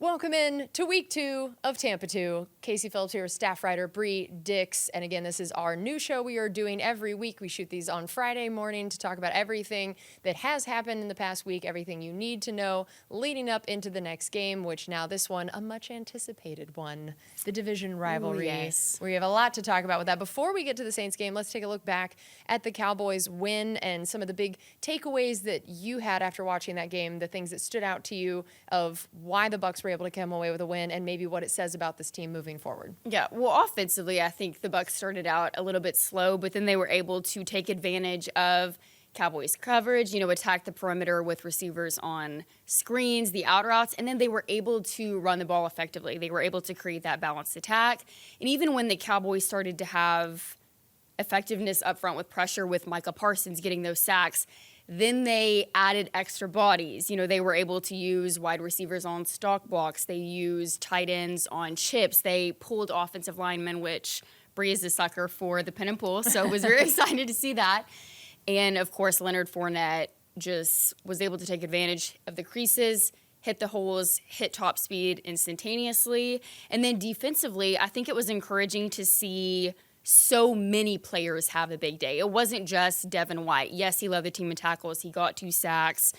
Welcome in to week 2 of Tampa 2. Casey Phillips here, staff writer Bree Dix. And again, this is our new show we are doing every week. We shoot these on Friday morning to talk about everything that has happened in the past week, everything you need to know leading up into the next game, which now this one, a much anticipated one, the division rivalry. Ooh, yes. We have a lot to talk about with that. Before we get to the Saints game, let's take a look back at the Cowboys win and some of the big takeaways that you had after watching that game, the things that stood out to you of why the Bucs were able to come away with a win and maybe what it says about this team moving forward. Yeah, well, offensively, I think the Bucs started out a little bit slow, but then they were able to take advantage of Cowboys coverage, attack the perimeter with receivers on screens, the out routes, and then they were able to run the ball effectively. They were able to create that balanced attack. And even when the Cowboys started to have effectiveness up front with pressure with Micah Parsons getting those sacks, then they added extra bodies. They were able to use wide receivers on stock blocks. They used tight ends on chips. They pulled offensive linemen, which Bree is a sucker for the pin and pull, so was very excited to see that. And, of course, Leonard Fournette just was able to take advantage of the creases, hit the holes, hit top speed instantaneously. And then defensively, I think it was encouraging to see so many players have a big day. It wasn't just Devin White. Yes, he led the team in tackles. He got 2 sacks.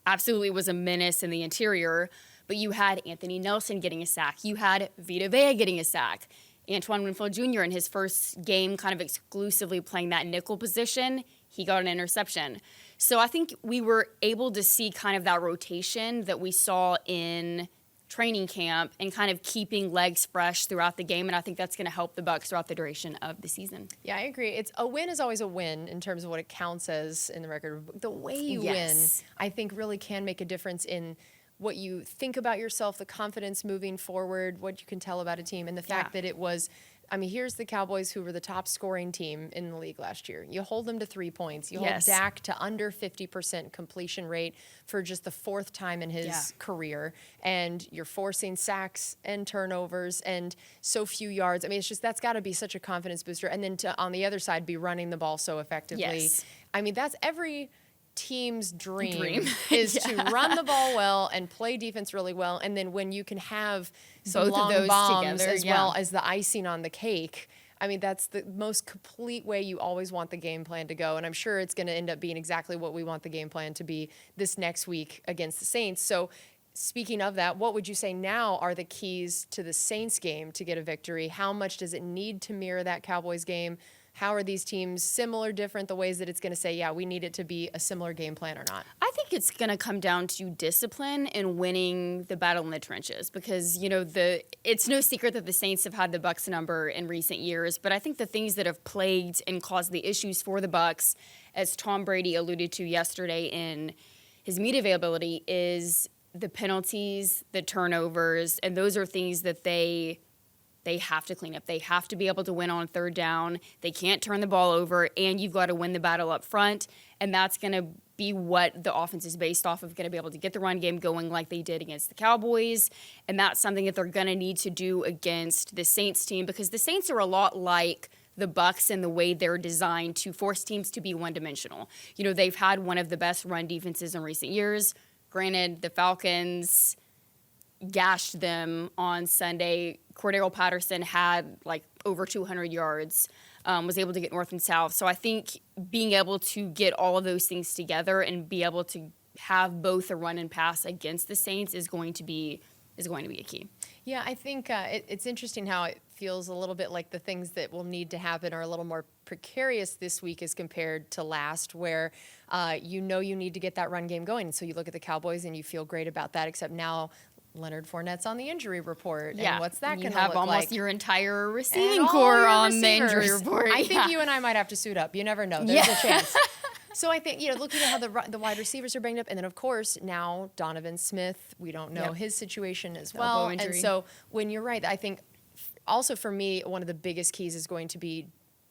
Absolutely was a menace in the interior. But you had Anthony Nelson getting a sack. You had Vita Vea getting a sack. Antoine Winfield Jr. in his first game kind of exclusively playing that nickel position, he got an interception. So I think we were able to see kind of that rotation that we saw in training camp and kind of keeping legs fresh throughout the game, and I think that's going to help the Bucs throughout the duration of the season. Yeah, I agree. It's a win is always a win in terms of what it counts as in the record. The way you win, I think, really can make a difference in what you think about yourself, the confidence moving forward, what you can tell about a team, and the fact that it was, here's the Cowboys who were the top scoring team in the league last year. You hold them to 3 points. You hold Dak to under 50% completion rate for just the 4th time in his career. And you're forcing sacks and turnovers and so few yards. It's just, that's got to be such a confidence booster. And then to, on the other side, be running the ball so effectively. Yes. That's every team's dream is to run the ball well and play defense really well, and then when you can have some both long of those bombs together, as well as the icing on the cake. That's the most complete way you always want the game plan to go, and I'm sure it's going to end up being exactly what we want the game plan to be this next week against the Saints. So speaking of that, what would you say now are the keys to the Saints game to get a victory? How much does it need to mirror that Cowboys game? How are these teams similar, different, the ways that it's going to say, yeah, we need it to be a similar game plan or not? I think it's going to come down to discipline and winning the battle in the trenches because, it's no secret that the Saints have had the Bucs number in recent years, but I think the things that have plagued and caused the issues for the Bucs, as Tom Brady alluded to yesterday in his media availability, is the penalties, the turnovers, and those are things that they have to clean up. They have to be able to win on 3rd down. They can't turn the ball over, and you've got to win the battle up front, and that's going to be what the offense is based off of, going to be able to get the run game going like they did against the Cowboys, and that's something that they're going to need to do against the Saints team because the Saints are a lot like the Bucs in the way they're designed to force teams to be one-dimensional. They've had one of the best run defenses in recent years. Granted, the Falcons gashed them on Sunday. Cordero Patterson had over 200 yards, was able to get north and south. So I think being able to get all of those things together and be able to have both a run and pass against the Saints is going to be a key. Yeah, I think it's interesting how it feels a little bit like the things that will need to happen are a little more precarious this week as compared to last, where you need to get that run game going. So you look at the Cowboys and you feel great about that, except now Leonard Fournette's on the injury report. Yeah. And what's that going to look like? You have almost your entire receiving core on the injury report. I think you and I might have to suit up. You never know. There's a chance. So I think, looking at how the wide receivers are banged up, and then, of course, now Donovan Smith, we don't know his situation as well. And so when you're right, I think also for me, one of the biggest keys is going to be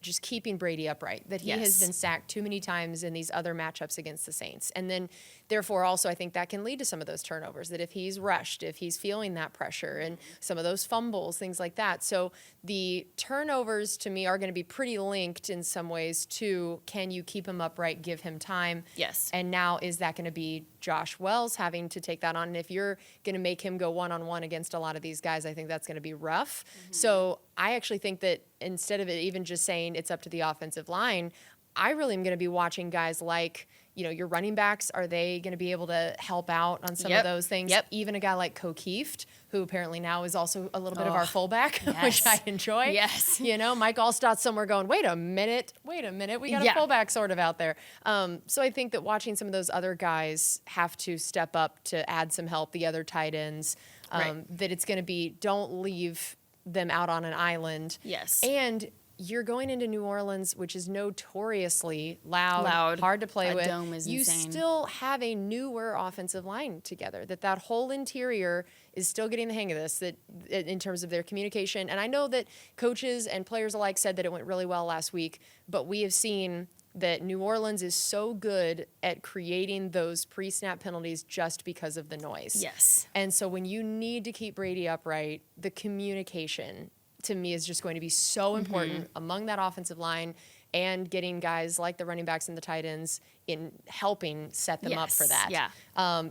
just keeping Brady upright, that he has been sacked too many times in these other matchups against the Saints. And then, therefore, also, I think that can lead to some of those turnovers, that if he's rushed, if he's feeling that pressure, and some of those fumbles, things like that. So the turnovers, to me, are going to be pretty linked in some ways to, can you keep him upright, give him time? Yes. And now, is that going to be Josh Wells having to take that on? And if you're going to make him go one-on-one against a lot of these guys, I think that's going to be rough. So I actually think that instead of it even just saying it's up to the offensive line, I really am going to be watching guys like, your running backs. Are they going to be able to help out on some of those things? Even a guy like Kokieft, who apparently now is also a little bit of our fullback, which I enjoy. Yes. Mike Allstott's somewhere going, wait a minute, we got a fullback sort of out there. So I think that watching some of those other guys have to step up to add some help, the other tight ends, that it's going to be, don't leave them out on an island. Yes. And you're going into New Orleans, which is notoriously loud, hard to play with. Dome is you insane. Still have a newer offensive line together. That whole interior is still getting the hang of this. That in terms of their communication, and I know that coaches and players alike said that it went really well last week. But we have seen that New Orleans is so good at creating those pre-snap penalties just because of the noise. Yes. And so when you need to keep Brady upright, the communication, to me, is just going to be so important among that offensive line, and getting guys like the running backs and the tight ends in helping set them up for that. Yeah.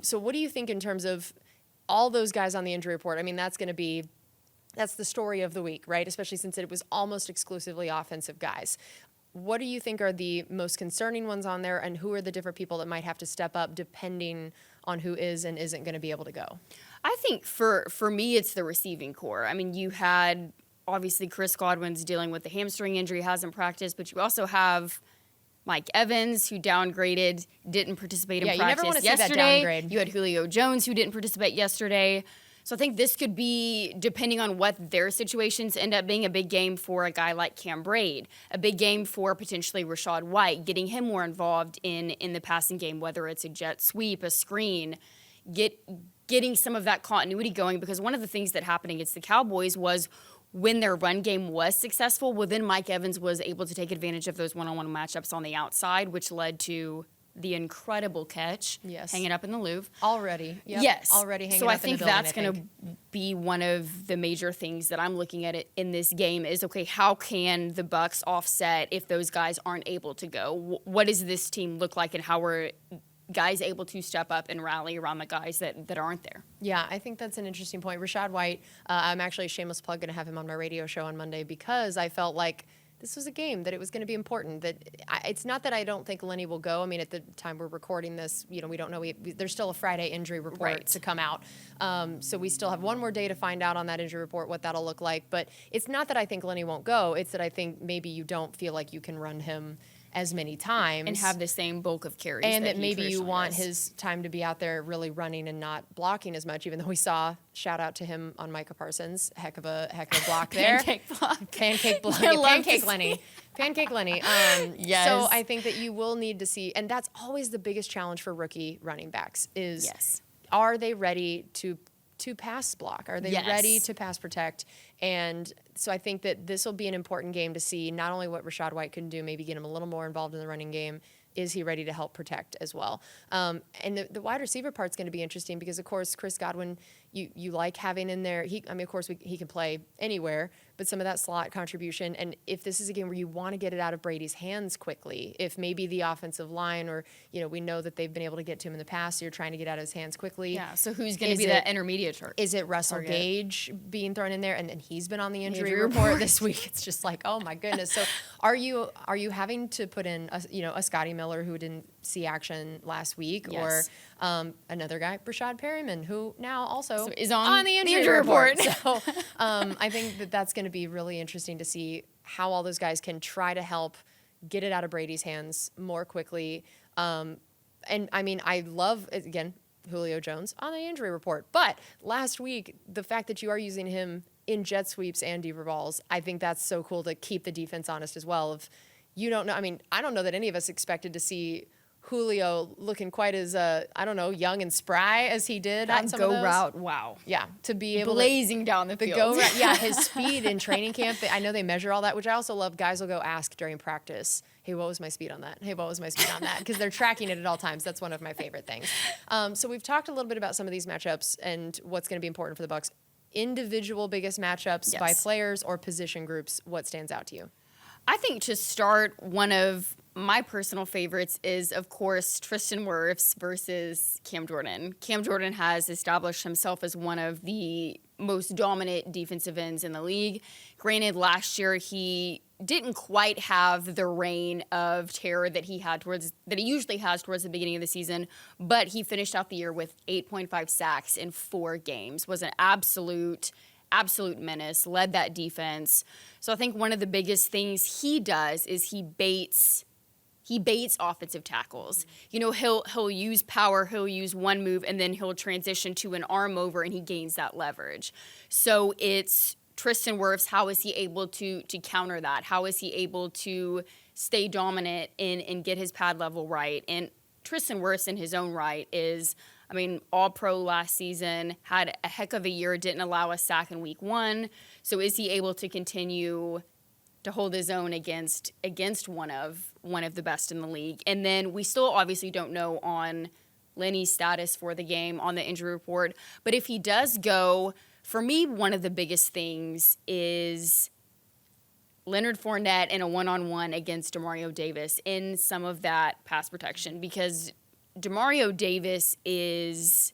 So what do you think in terms of all those guys on the injury report? I mean, that's the story of the week, right? Especially since it was almost exclusively offensive guys. What do you think are the most concerning ones on there, and who are the different people that might have to step up depending on who is and isn't going to be able to go? I think for me, it's the receiving core. I mean, you had obviously Chris Godwin's dealing with the hamstring injury, hasn't practiced, but you also have Mike Evans, who downgraded, didn't participate in practice you never want to see yesterday. that downgrade. You had Julio Jones, who didn't participate yesterday. So I think this could be, depending on what their situations end up being, a big game for a guy like Cam Braid, a big game for potentially Rachaad White, getting him more involved in the passing game, whether it's a jet sweep, a screen, getting some of that continuity going. Because one of the things that happened against the Cowboys was, when their run game was successful, well, then Mike Evans was able to take advantage of those one-on-one matchups on the outside, which led to the incredible catch, hanging up in the Louvre. Already hanging so up in the building. So I think that's going to be one of the major things that I'm looking at it in this game is, okay, how can the Bucs offset if those guys aren't able to go? What does this team look like, and how are guys able to step up and rally around the guys that aren't there? Yeah, I think that's an interesting point. Rachaad White, I'm actually, a shameless plug, going to have him on my radio show on Monday, because I felt like this was a game that it was going to be important. It's not that I don't think Lenny will go. I mean, at the time we're recording this, we don't know. There's still a Friday injury report to come out. So we still have one more day to find out on that injury report what that'll look like. But it's not that I think Lenny won't go. It's that I think maybe you don't feel like you can run him as many times and have the same bulk of carries, and that maybe you want his time to be out there really running and not blocking as much, even though we saw, shout out to him on Micah Parsons, heck of a block there. Pancake block. Pancake Lenny. Yes. So I think that you will need to see, and that's always the biggest challenge for rookie running backs is, are they ready to pass block? Are they ready to pass protect? And so I think that this will be an important game to see not only what Rachaad White can do, maybe get him a little more involved in the running game. Is he ready to help protect as well? And the wide receiver part's going to be interesting because, of course, Chris Godwin, you like having in there. He can play anywhere, but some of that slot contribution. And if this is a game where you want to get it out of Brady's hands quickly, if maybe the offensive line or, we know that they've been able to get to him in the past, so you're trying to get out of his hands quickly. Yeah, so who's going to be that intermediate target? Is it Russell Gage being thrown in there? And he's been on the injury report this week. It's just like, oh my goodness. So are you having to put in a Scotty Miller who didn't see action last week, or another guy, Brashad Perryman, who now also is on the injury report. So I think that's going to be really interesting to see how all those guys can try to help get it out of Brady's hands more quickly. And I mean, I love, again, Julio Jones on the injury report. But last week, the fact that you are using him in jet sweeps and deeper balls, I think that's so cool to keep the defense honest as well. You don't know. I mean, I don't know that any of us expected to see Julio looking quite as, I don't know, young and spry as he did on some of those. route, wow. Yeah, to be able blazing down the field. go route. Yeah, his speed in training camp. I know they measure all that, which I also love. Guys will go ask during practice, hey, what was my speed on that? Hey, what was my speed on that? Because they're tracking it at all times. That's one of my favorite things. So we've talked a little bit about some of these matchups and what's going to be important for the Bucs. Individual biggest matchups by players or position groups, what stands out to you? I think to start, one of my personal favorites is, of course, Tristan Wirfs versus Cam Jordan. Cam Jordan has established himself as one of the most dominant defensive ends in the league. Granted, last year he didn't quite have the reign of terror that he usually has towards the beginning of the season, but he finished out the year with 8.5 sacks in 4 games. Was an absolute menace, led that defense. So I think one of the biggest things he does is he baits offensive tackles. You know, he'll use power, he'll use one move, and then he'll transition to an arm over, and he gains that leverage. So it's Tristan Wirfs, how is he able to counter that? How is he able to stay dominant and get his pad level right? And Tristan Wirfs in his own right is, I mean, all-pro last season, had a heck of a year, didn't allow a sack in week 1. So is he able to continue to hold his own against one of the best in the league? And then we still obviously don't know on Lenny's status for the game on the injury report. But if he does go, for me, one of the biggest things is Leonard Fournette in a one-on-one against Demario Davis in some of that pass protection, because Demario Davis is,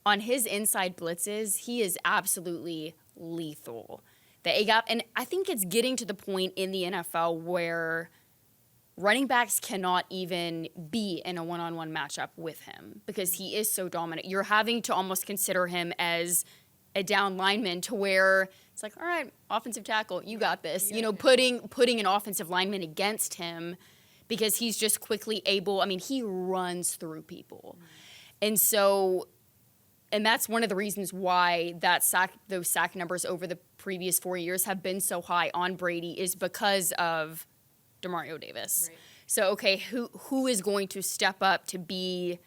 on his inside blitzes, he is absolutely lethal. The A-gap, and I think it's getting to the point in the NFL where running backs cannot even be in a one-on-one matchup with him because he is so dominant. You're having to almost consider him as a down lineman, to where it's like, all right, offensive tackle, you got this. You know, putting an offensive lineman against him, because he's just quickly able, I mean, he runs through people. And so, and that's one of the reasons why those sack numbers over the previous 4 years have been so high on Brady, is because of Demario Davis. Right. So, okay, who is going to step up to be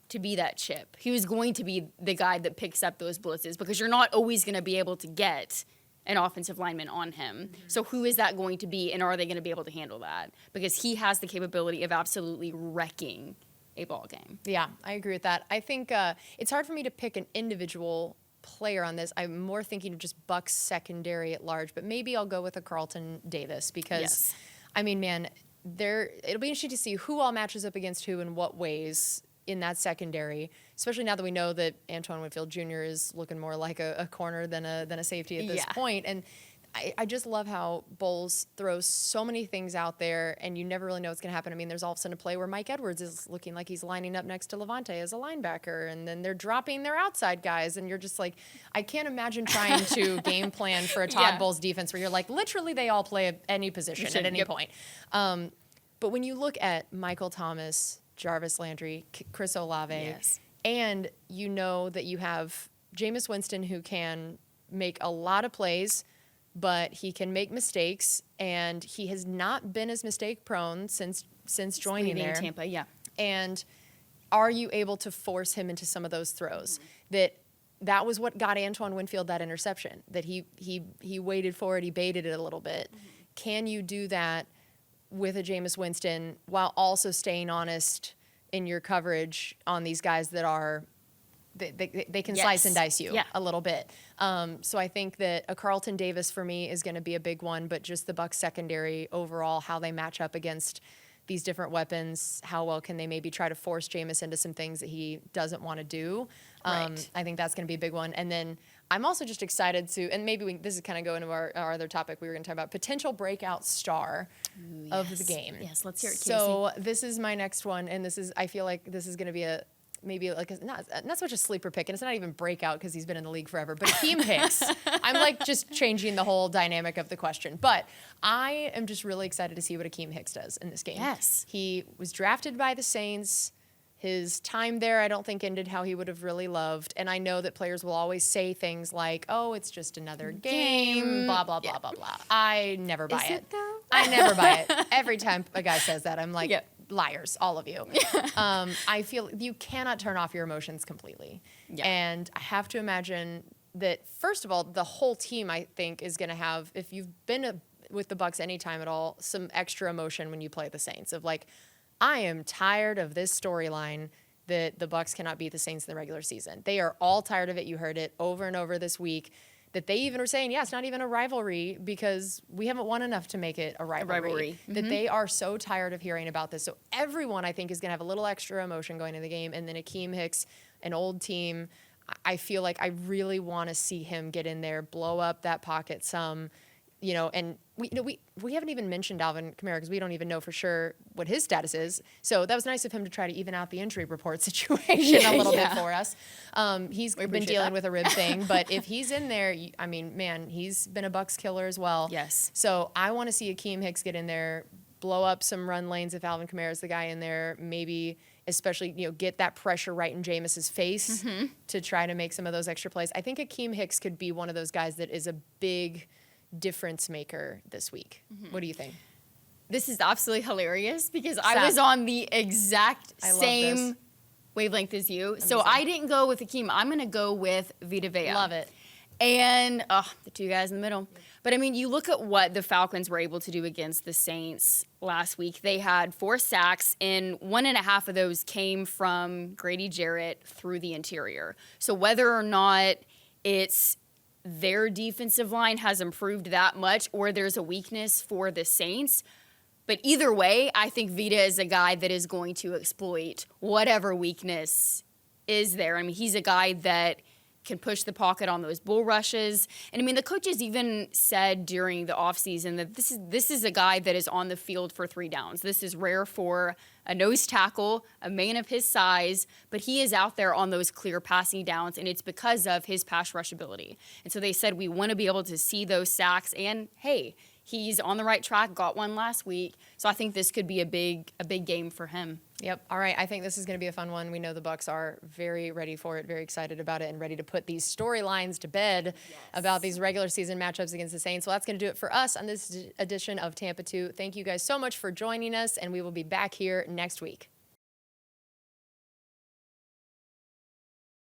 that chip? Who's going to be the guy that picks up those blitzes? Because you're not always going to be able to get an offensive lineman on him. Mm-hmm. So who is that going to be, and are they going to be able to handle that? Because he has the capability of absolutely wrecking a ball game. Yeah, I agree with that. I think it's hard for me to pick an individual player on this. I'm more thinking of just Bucs secondary at large, but maybe I'll go with a Carlton Davis, because, I mean, man, it'll be interesting to see who all matches up against who in what ways in that secondary, especially now that we know that Antoine Winfield Jr. is looking more like a corner than a safety at this point. And I just love how Bowles throws so many things out there, and you never really know what's going to happen. I mean, there's all of a sudden a play where Mike Edwards is looking like he's lining up next to Levante as a linebacker, and then they're dropping their outside guys, and you're just like, I can't imagine trying to game plan for a Todd Bowles defense where you're like, literally they all play at any position at any point. But when you look at Michael Thomas, Jarvis Landry, Chris Olave, and you know that you have Jameis Winston, who can make a lot of plays, but he can make mistakes, and he has not been as mistake prone since joining there. Tampa, And are you able to force him into some of those throws? Mm-hmm. That was what got Antoine Winfield that interception, that he waited for it, he baited it a little bit. Mm-hmm. Can you do that with a Jameis Winston while also staying honest in your coverage on these guys that are they can slice and dice you a little bit. So I think that a Carlton Davis for me is going to be a big one, but just the Bucs secondary overall, how they match up against these different weapons, how well can they maybe try to force Jameis into some things that he doesn't want to do. I think that's going to be a big one. And then I'm also just excited to, and maybe this is kind of going into our other topic we were going to talk about, potential breakout star of the game. Yes, let's hear it, Casey. So this is my next one, and I feel like this is going to be maybe not so much a sleeper pick, and it's not even breakout because he's been in the league forever, but Akeem Hicks. I'm like just changing the whole dynamic of the question. But I am just really excited to see what Akeem Hicks does in this game. Yes. He was drafted by the Saints. His time there, I don't think, ended how he would have really loved. And I know that players will always say things like, oh, it's just another game, blah, blah, blah, blah, blah. I never buy it. Though? I never buy it. Every time a guy says that, I'm like, liars, all of you. I feel you cannot turn off your emotions completely. Yeah. And I have to imagine that, first of all, the whole team, I think, is going to have, if you've been with the Bucs any time at all, some extra emotion when you play the Saints of like, I am tired of this storyline that the Bucs cannot beat the Saints in the regular season. They are all tired of it. You heard it over and over this week. That they even were saying, yeah, it's not even a rivalry because we haven't won enough to make it a rivalry. That they are so tired of hearing about this. So everyone, I think, is going to have a little extra emotion going into the game. And then Akeem Hicks, an old team, I feel like I really want to see him get in there, blow up that pocket some, and we haven't even mentioned Alvin Kamara because we don't even know for sure what his status is. So that was nice of him to try to even out the injury report situation a little bit for us. He's been dealing with a rib thing, but if he's in there, I mean, man, he's been a Bucs killer as well. Yes. So I want to see Akeem Hicks get in there, blow up some run lanes if Alvin Kamara is the guy in there, maybe especially, get that pressure right in Jameis's face to try to make some of those extra plays. I think Akeem Hicks could be one of those guys that is a big difference maker this week. What do you think? This is absolutely hilarious because I was on the exact same wavelength as you. So I didn't go with Akeem. I'm going to go with Vita Vea. Love it. And the two guys in the middle. But, I mean, you look at what the Falcons were able to do against the Saints last week. They had 4 sacks, and 1.5 of those came from Grady Jarrett through the interior. So whether or not it's their defensive line has improved that much or there's a weakness for the Saints, but either way, I think Vita is a guy that is going to exploit whatever weakness is there. I mean, he's a guy that can push the pocket on those bull rushes. And I mean, the coaches even said during the offseason that this is a guy that is on the field for 3 downs. This is rare for a nose tackle, a man of his size, but he is out there on those clear passing downs, and it's because of his pass rush ability. And so they said we want to be able to see those sacks, and hey, he's on the right track, got one last week. So I think this could be a big game for him. Yep. All right. I think this is going to be a fun one. We know the Bucs are very ready for it, very excited about it, and ready to put these storylines to bed about these regular season matchups against the Saints. So that's going to do it for us on this edition of Tampa 2. Thank you guys so much for joining us, and we will be back here next week.